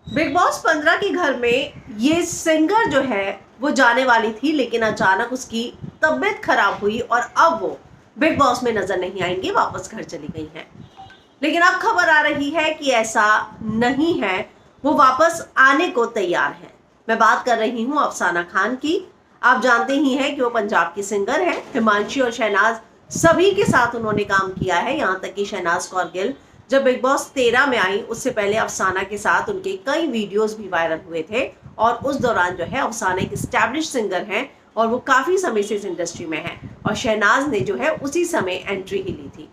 Big boss 15 के घर में ये सिंगर जो है वो जाने वाली थी, लेकिन अचानक उसकी तबीयत खराब हुई और अब वो बिग बॉस में नजर नहीं आएंगी, वापस घर चली गई हैं। लेकिन अब खबर आ रही है कि ऐसा नहीं है, वो वापस आने को तैयार है। मैं बात कर रही हूँ अफसाना खान की। आप जानते ही हैं कि वो पंजाब की सिंगर है। हिमांशी और शहनाज सभी के साथ उन्होंने काम किया है, यहाँ तक कि शहनाज कौर गिल जब बिग बॉस 13 में आई उससे पहले अफसाना के साथ उनके कई वीडियोस भी वायरल हुए थे। और उस दौरान जो है अफसाना एक स्टैब्लिश सिंगर हैं और वो काफी समय से इस इंडस्ट्री में है, और शहनाज ने जो है उसी समय एंट्री ही ली थी।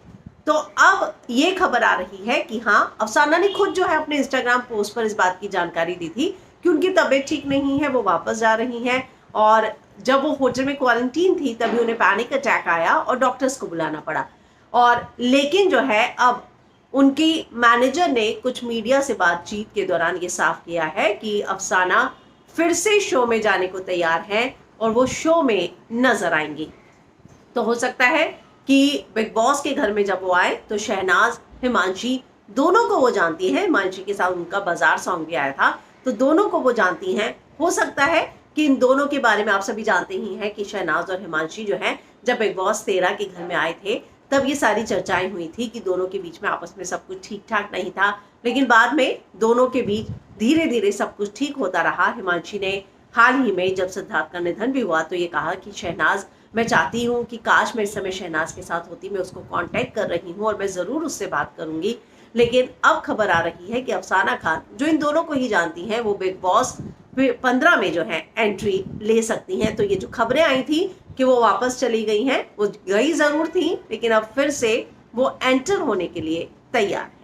तो अब ये खबर आ रही है कि हाँ, अफसाना ने खुद जो है अपने इंस्टाग्राम पोस्ट पर इस बात की जानकारी दी थी कि उनकी तबीयत ठीक नहीं है, वो वापस जा रही हैं। और जब वो होटल में क्वारंटीन थी तभी उन्हें पैनिक अटैक आया और डॉक्टर्स को बुलाना पड़ा। और लेकिन जो है अब उनकी मैनेजर ने कुछ मीडिया से बातचीत के दौरान ये साफ किया है कि अफसाना फिर से शो में जाने को तैयार हैं और वो शो में नजर आएंगी। तो हो सकता है कि बिग बॉस के घर में जब वो आए तो शहनाज, हिमांशी दोनों को वो जानती हैं। हिमांशी के साथ उनका बाजार सॉन्ग भी आया था, तो दोनों को वो जानती हैं। हो सकता है कि इन दोनों के बारे में आप सभी जानते ही हैं कि शहनाज और हिमांशी जो है जब बिग बॉस 13 के घर में आए थे तब ये सारी चर्चाएं हुई थी कि दोनों के बीच में आपस में सब कुछ ठीक ठाक नहीं था। लेकिन बाद में दोनों के बीच धीरे धीरे सब कुछ ठीक होता रहा। हिमांशी ने हाल ही में जब सिद्धार्थ का निधन भी हुआ तो ये कहा कि शहनाज, मैं चाहती हूँ कि काश मैं इस समय शहनाज के साथ होती, मैं उसको कांटेक्ट कर रही हूँ और मैं जरूर उससे बात करूंगी। लेकिन अब खबर आ रही है कि अफसाना खान, जो इन दोनों को ही जानती हैं, वो बिग बॉस 15 में जो है एंट्री ले सकती हैं। तो ये जो खबरें आई थी कि वो वापस चली गई हैं, वो गई जरूर थी, लेकिन अब फिर से वो एंटर होने के लिए तैयार है।